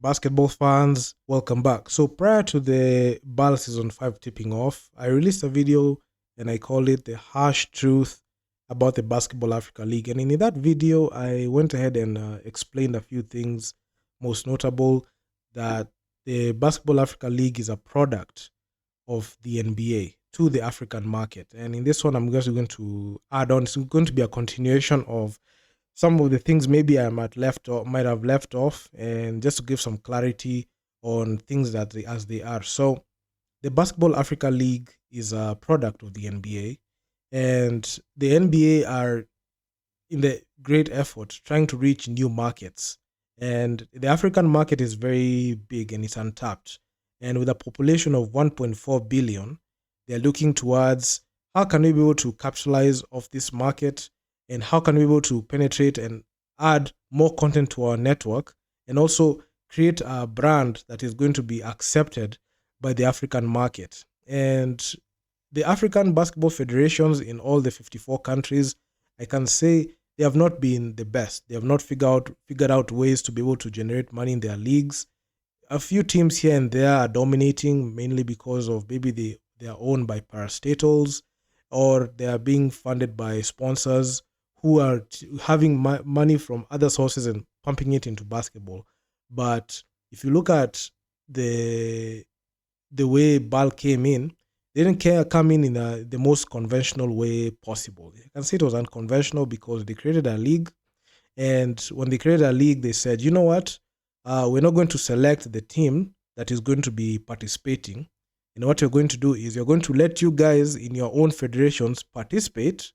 Basketball fans, welcome back. So prior to the BAL Season 5 tipping off, I released a video and I called it The Harsh Truth about the Basketball Africa League. And in that video, I went ahead and explained a few things, most notable that the Basketball Africa League is a product of the NBA to the African market. And in this one, I'm just going to add on, it's going to be a continuation of some of the things maybe I might have left off, and just to give some clarity on things that as they are. So the Basketball Africa League is a product of the NBA, and the NBA are in the great effort trying to reach new markets. And the African market is very big and it's untapped. And with a population of 1.4 billion, they're looking towards how can we be able to capitalize off this market, and how can we be able to penetrate and add more content to our network, and also create a brand that is going to be accepted by the African market. And the African basketball federations in all the 54 countries, I can say they have not been the best. They have not figured out ways to be able to generate money in their leagues. A few teams here and there are dominating, mainly because of maybe they are owned by parastatals, or they are being funded by sponsors who are having money from other sources and pumping it into basketball. But if you look at the the way BAL came in, they didn't come in the most conventional way possible. I can say it was unconventional because they created a league, and when they created a league, they said, you know what, we're not going to select the team that is going to be participating. And what you're going to do is you're going to let you guys in your own federations participate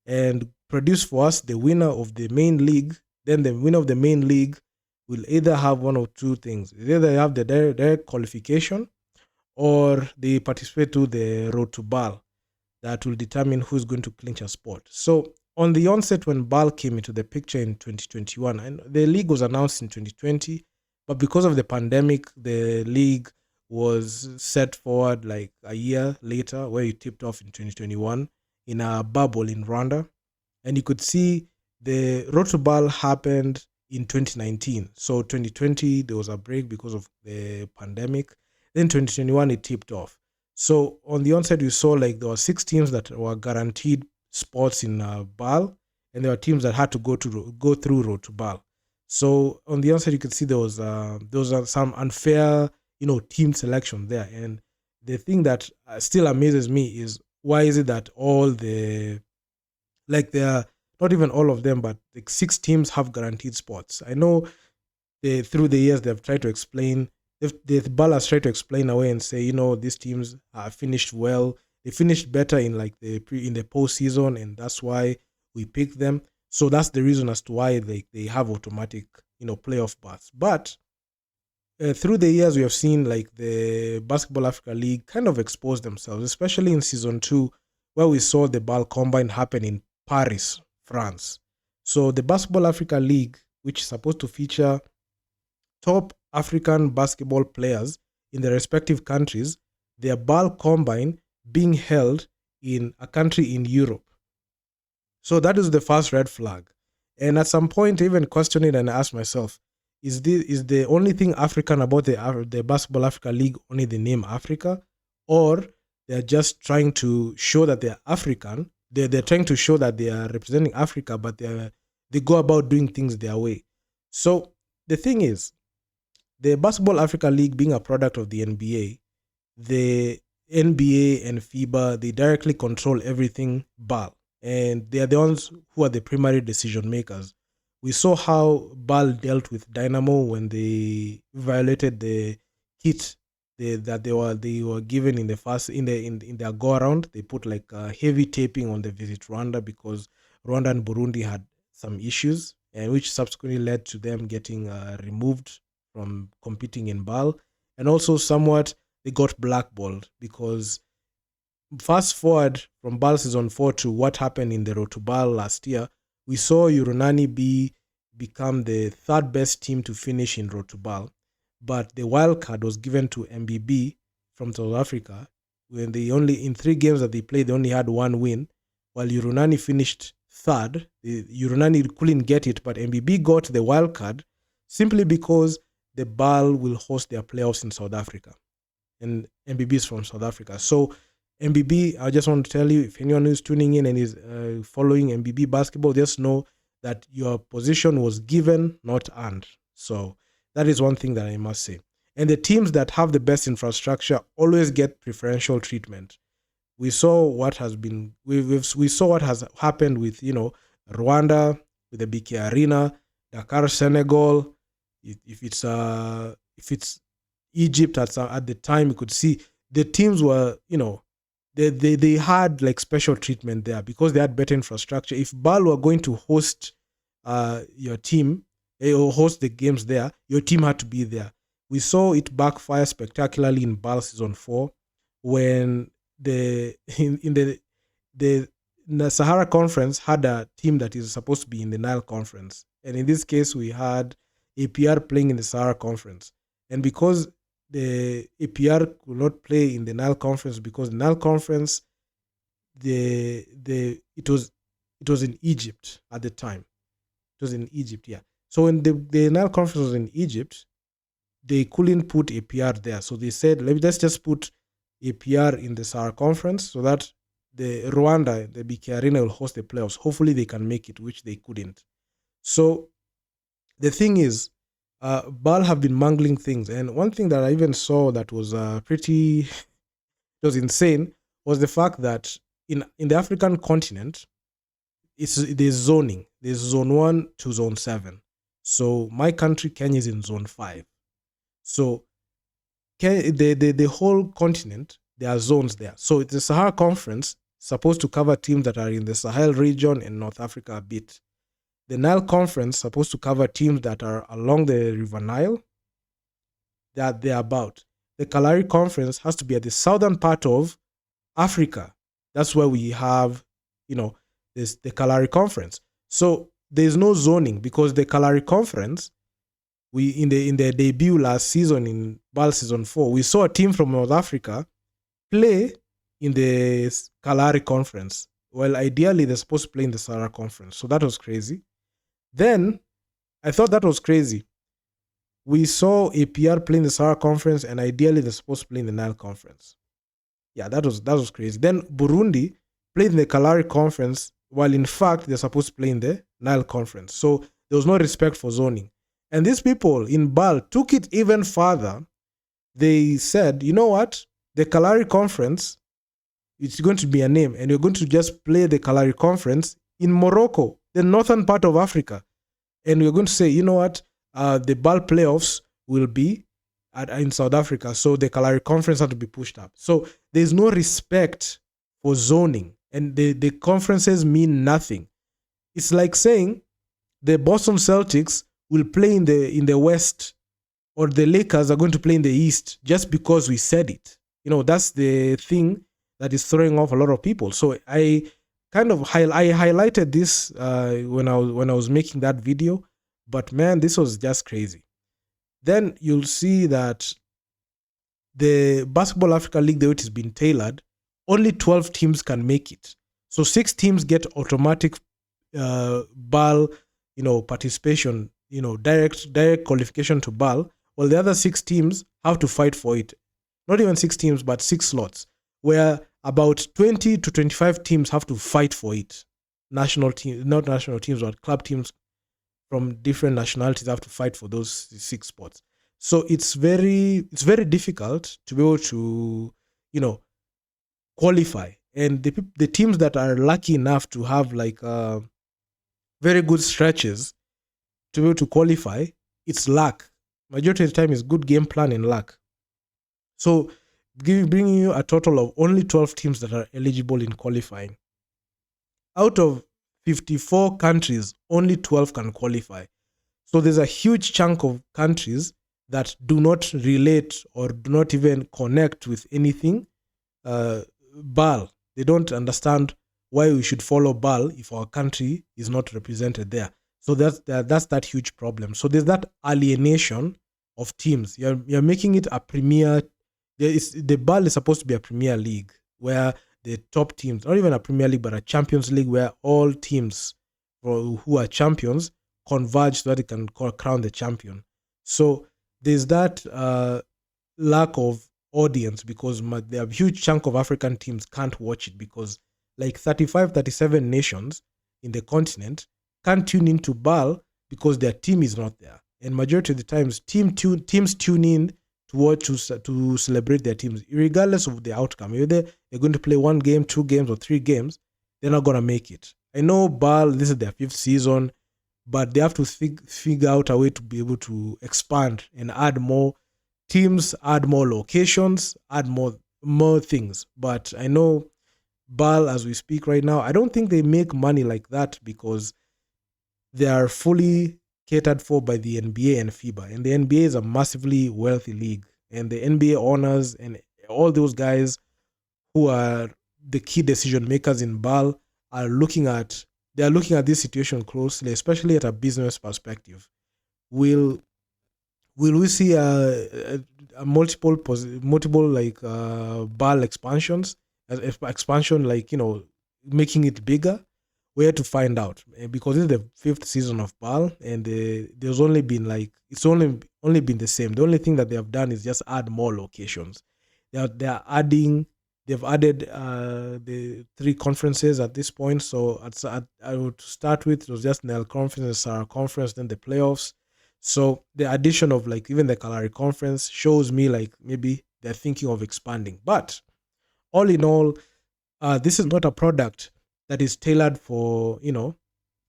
and produce for us the winner of the main league. Then the winner of the main league will either have one of two things: either they have the direct qualification, or they participate to the road to BAL that will determine who's going to clinch a spot. So on the onset, when BAL came into the picture in 2021, and the league was announced in 2020, but because of the pandemic, the league was set forward like a year later, where it tipped off in 2021 in a bubble in Rwanda. And you could see the road to BAL happened in 2019. So 2020, there was a break because of the pandemic. Then 2021, it tipped off. So on the onset, you saw like there were 6 teams that were guaranteed spots in BAL, and there were teams that had to go through road to BAL. So on the onset, you could see there was some unfair, team selection there. And the thing that still amazes me is, why is it that all the, like, there are not even all of them, but like 6 teams have guaranteed spots. I know through the years they've tried to explain, if the BAL has tried to explain away and say, these teams are finished well. They finished better in like in the postseason, and that's why we picked them. So that's the reason as to why they have automatic, playoff berths. But through the years, we have seen like the Basketball Africa League kind of expose themselves, especially in season 2, where we saw the BAL Combine happen in Paris, France. So the Basketball Africa League, which is supposed to feature top African basketball players in their respective countries, their BAL Combine being held in a country in Europe. So that is the first red flag. And at some point, I even questioned it and asked myself, is the only thing African about the Basketball Africa League only the name Africa? Or they're just trying to show that they're African? They're trying to show that they are representing Africa, but they go about doing things their way. So the thing is, the Basketball Africa League being a product of the NBA, the NBA and FIBA, they directly control everything BAL. And they are the ones who are the primary decision makers. We saw how BAL dealt with Dynamo when they violated the kit that they were given in the first in their go around. They put like heavy taping on the Visit Rwanda because Rwanda and Burundi had some issues, and which subsequently led to them getting removed from competing in BAL. And also somewhat they got blackballed because, fast forward from BAL season 4 to what happened in the road to BAL last year, we saw Urunani become the third best team to finish in road to BAL, but the wild card was given to MBB from South Africa. When they only, in 3 games that they played, they only had 1 win, while Urunani finished third. Urunani couldn't get it, but MBB got the wild card simply because the BAL will host their playoffs in South Africa. And MBB is from South Africa. So MBB, I just want to tell you, if anyone who's tuning in and is following MBB basketball, just know that your position was given, not earned. So that is one thing that I must say. And the teams that have the best infrastructure always get preferential treatment. We saw what has been we saw what has happened with Rwanda with the BK Arena, Dakar, Senegal. If it's Egypt at the time, you could see the teams were they had like special treatment there because they had better infrastructure. If BAL were going to host your team or host the games there, your team had to be there. We saw it backfire spectacularly in BAL season 4 when the Sahara Conference had a team that is supposed to be in the Nile Conference, and in this case we had APR playing in the Sahara Conference, and because the APR could not play in the Nile Conference because the Nile Conference it was in Egypt at the time. It was in Egypt, yeah. So when the Nile Conference was in Egypt, they couldn't put APR there, so they said let's just put APR in the Sahara Conference so that the Rwanda, the BK Arena, will host the playoffs. Hopefully they can make it, which they couldn't. So the thing is, BAL have been mangling things. And one thing that I even saw that was it was insane, was the fact that in the African continent, there's zoning. There's zone 1 to zone 7. So my country, Kenya, is in zone 5. So the whole continent, there are zones there. So the Sahara Conference supposed to cover teams that are in the Sahel region and North Africa a bit. The Nile Conference supposed to cover teams that are along the River Nile, that they're about. The Kalahari Conference has to be at the southern part of Africa. That's where we have, the Kalahari Conference. So there's no zoning because the Kalahari Conference, in their debut last season in BAL season 4, we saw a team from North Africa play in the Kalahari Conference. Well, ideally they're supposed to play in the Sahara Conference. So that was crazy. Then I thought that was crazy. We saw APR play in the Sahara Conference, and ideally they're supposed to play in the Nile Conference. Yeah, that was crazy. Then Burundi played in the Kalahari Conference, while in fact they're supposed to play in the Nile Conference. So there was no respect for zoning. And these people in BAL took it even further. They said, you know what? The Kalahari Conference, it's going to be a name, and you're going to just play the Kalahari Conference in Morocco, the northern part of Africa. And we're going to say, you know what? The BAL playoffs will be in South Africa, so the Kalahari Conference had to be pushed up. So there's no respect for zoning, and the conferences mean nothing. It's like saying the Boston Celtics will play in the West, or the Lakers are going to play in the East just because we said it. That's the thing that is throwing off a lot of people. So I highlighted this when I was making that video, but man, this was just crazy. Then you'll see that the Basketball Africa League, the way it has been tailored, only 12 teams can make it. So 6 teams get automatic BAL, participation, direct qualification to BAL. Well, the other 6 teams have to fight for it. Not even 6 teams, but 6 slots, where about 20 to 25 teams have to fight for it. National teams, not national teams, but club teams from different nationalities have to fight for those 6 spots. So it's very difficult to be able to, qualify. And the teams that are lucky enough to have like very good stretches to be able to qualify, it's luck. Majority of the time is good game plan and luck. So bringing you a total of only 12 teams that are eligible in qualifying. Out of 54 countries, only 12 can qualify. So there's a huge chunk of countries that do not relate or do not even connect with anything BAL. They don't understand why we should follow BAL if our country is not represented there. So that's that huge problem. So there's that alienation of teams. You're making it a premier. The BAL is supposed to be a premier league where the top teams, not even a premier league, but a Champions League where all teams who are champions converge so that they can crown the champion. So there's that lack of audience because there are a huge chunk of African teams can't watch it because like 35, 37 nations in the continent can't tune into BAL because their team is not there. And majority of the times, teams tune in to watch to celebrate their teams, regardless of the outcome. Whether they're going to play 1 game, 2 games, or 3 games, they're not gonna make it. I know BAL, this is their 5th season, but they have to figure out a way to be able to expand and add more teams, add more locations, add more things. But I know BAL, as we speak right now, I don't think they make money like that because they are fully catered for by the NBA and FIBA. And the NBA is a massively wealthy league. And the NBA owners and all those guys who are the key decision makers in BAL are looking at this situation closely, especially at a business perspective. Will we see a multiple like BAL expansions, expansion like making it bigger? We had to find out because this is the 5th season of BAL, and there's only been it's only been the same. The only thing that they have done is just add more locations. They've added the 3 conferences at this point. So I would start with, it was just NEL conference, SARA conference, then the playoffs. So the addition of even the Kalahari conference shows me maybe they're thinking of expanding. But all in all, this is not a product that is tailored for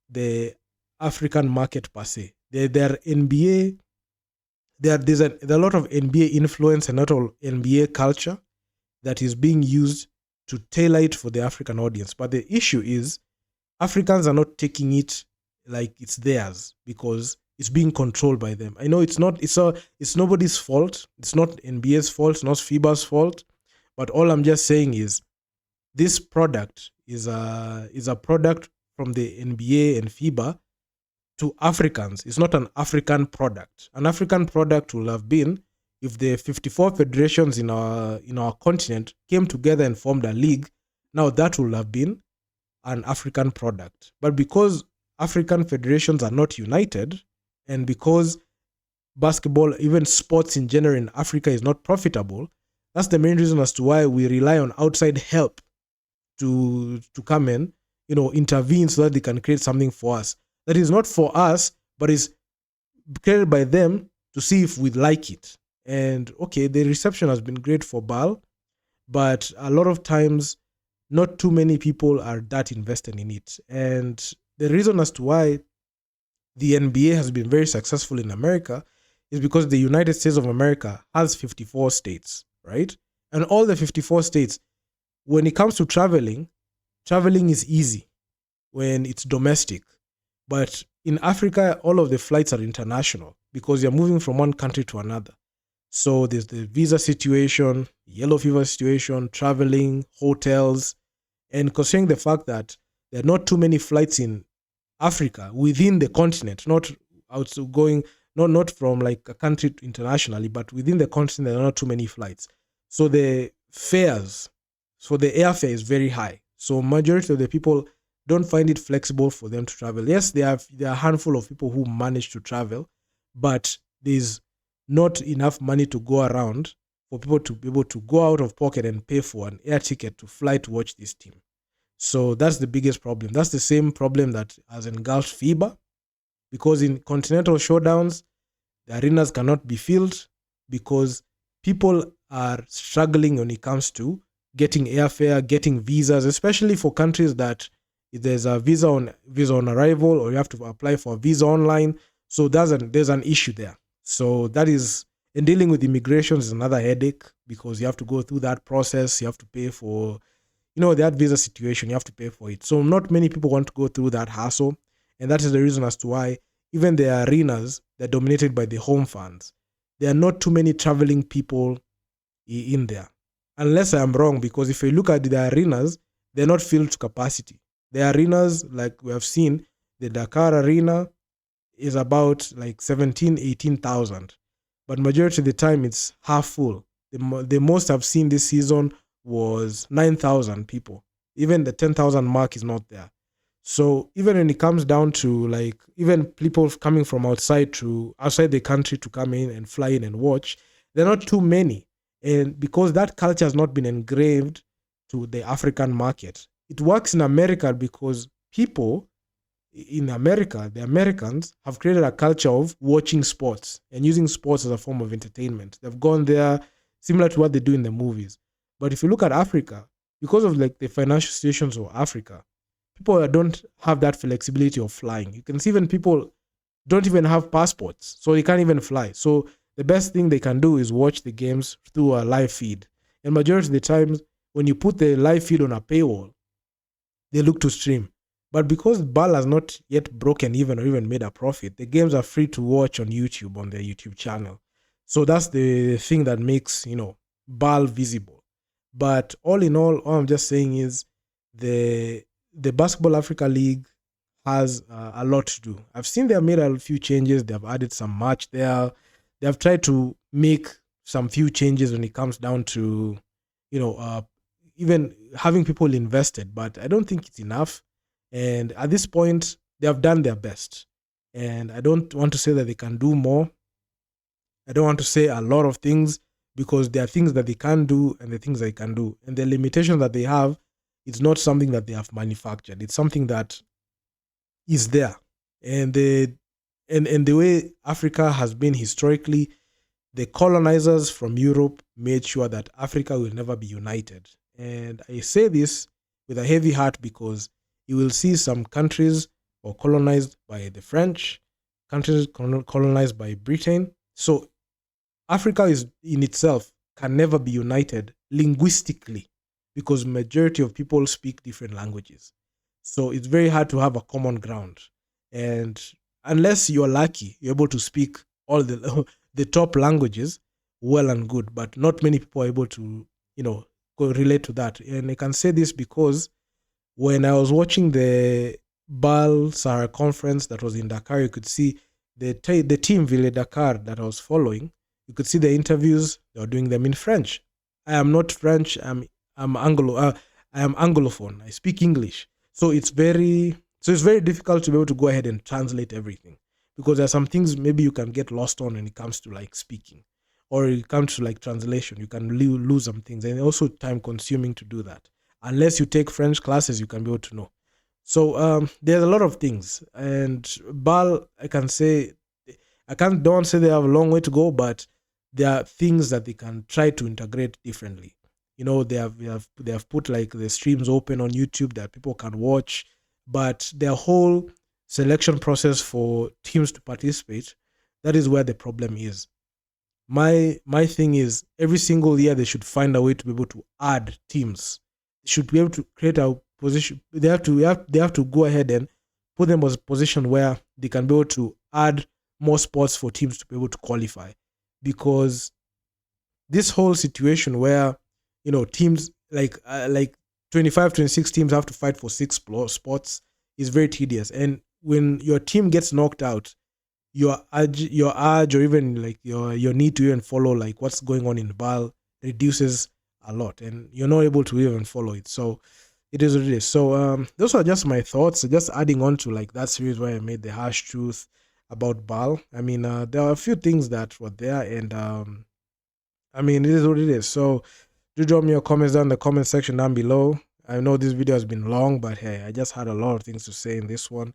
the African market per se. There's a lot of NBA influence and not all NBA culture that is being used to tailor it for the African audience. But the issue is Africans are not taking it like it's theirs because it's being controlled by them. I know it's nobody's fault. It's not NBA's fault, it's not FIBA's fault. But all I'm just saying is this product is a product from the NBA and FIBA to Africans. It's not an African product. An African product will have been if the 54 federations in our continent came together and formed a league. Now that will have been an African product. But because African federations are not united, and because basketball, even sports in general in Africa, is not profitable, that's the main reason as to why we rely on outside help to come in, intervene so that they can create something for us. That is not for us, but is created by them to see if we like it. And okay, the reception has been great for BAL, but a lot of times, not too many people are that invested in it. And the reason as to why the NBA has been very successful in America is because the United States of America has 54 states, right? And all the 54 states, when it comes to traveling is easy when it's domestic. But in Africa, all of the flights are international because you're moving from one country to another. So there's the visa situation, yellow fever situation, traveling, hotels. And considering the fact that there are not too many flights in Africa within the continent, not outgoing, not from a country internationally, but within the continent, there are not too many flights. So the fares, so the airfare is very high. So majority of the people don't find it flexible for them to travel. Yes, there are a handful of people who manage to travel, but there's not enough money to go around for people to be able to go out of pocket and pay for an air ticket to fly to watch this team. So that's the biggest problem. That's the same problem that has engulfed FIBA, because in continental showdowns, the arenas cannot be filled because people are struggling when it comes to getting airfare, getting visas, especially for countries that there's a visa on arrival or you have to apply for a visa online. So there's an issue there. So that is, and dealing with immigration is another headache because you have to go through that process. You have to pay for, that visa situation, you have to pay for it. So not many people want to go through that hassle. And that is the reason as to why even the arenas, they're dominated by the home fans. There are not too many traveling people in there. Unless I'm wrong, because if you look at the arenas, they're not filled to capacity. The arenas, like we have seen, the Dakar Arena is about 17,000, 18,000. But majority of the time, it's half full. The most I've seen this season was 9,000 people. Even the 10,000 mark is not there. So even when it comes down to like even people coming from outside the country to come in and fly in and watch, there are not too many. And because that culture has not been engraved to the African market, it works in America because people in America, the Americans have created a culture of watching sports and using sports as a form of entertainment. They've gone there similar to what they do in the movies. But if you look at Africa, because of like the financial situations of Africa, people don't have that flexibility of flying. You can see even people don't even have passports, so they can't even fly. So the best thing they can do is watch the games through a live feed. And majority of the times, when you put the live feed on a paywall, they look to stream. But because BAL has not yet broken even or even made a profit, the games are free to watch on YouTube, on their YouTube channel. So that's the thing that makes, BAL visible. But all in all I'm just saying is the Basketball Africa League has a lot to do. I've seen they have made a few changes. They have added some match there. They have tried to make some few changes when it comes down to, even having people invested, but I don't think it's enough. And at this point, they have done their best. And I don't want to say that they can do more. I don't want to say a lot of things because there are things that they can do and the things they can do. And the limitation that they have, it's not something that they have manufactured. It's something that is there. And the way Africa has been historically, the colonizers from Europe made sure that Africa will never be united. And I say this with a heavy heart because you will see some countries were colonized by the French, countries colonized by Britain. So Africa is in itself can never be united linguistically because majority of people speak different languages. So it's very hard to have a common ground. And unless you're lucky, you're able to speak all the the top languages well and good, but not many people are able to, relate to that. And I can say this because when I was watching the BAL Sahara conference that was in Dakar, you could see the team Ville Dakar that I was following. You could see the interviews. They were doing them in French. I am not French. I'm I am Anglophone. I speak English. So it's very difficult to be able to go ahead and translate everything because there are some things maybe you can get lost on when it comes to like speaking, or it comes to like translation. You can lose some things, and also time consuming to do that. Unless you take French classes, you can be able to know. So there's a lot of things, and BAL, I can say, don't say they have a long way to go, but there are things that they can try to integrate differently. They have put like the streams open on YouTube that people can watch, but their whole selection process for teams to participate, that is where the problem is. My thing is every single year they should find a way to be able to add teams. They should be able to create a position. They have to go ahead and put them in a position where they can be able to add more spots for teams to be able to qualify. Because this whole situation where teams like 25, 26 teams have to fight for 6 spots is very tedious. And when your team gets knocked out, your urge or even like your need to even follow like what's going on in the BAL reduces a lot, and you're not able to even follow it. So it is what it is. So those are just my thoughts, just adding on to like that series where I made the harsh truth about BAL. I mean, there are a few things that were there, and I mean, it is what it is. So do drop me your comments down in the comment section down below. I know this video has been long, but hey, I just had a lot of things to say in this one.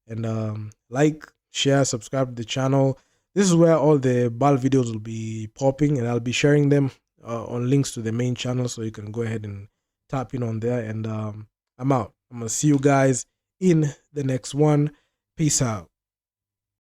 And like, share, subscribe to the channel. This is where all the BAL videos will be popping, and I'll be sharing them on links to the main channel, so you can go ahead and tap in on there. And I'm out. I'm gonna see you guys in the next one. Peace out.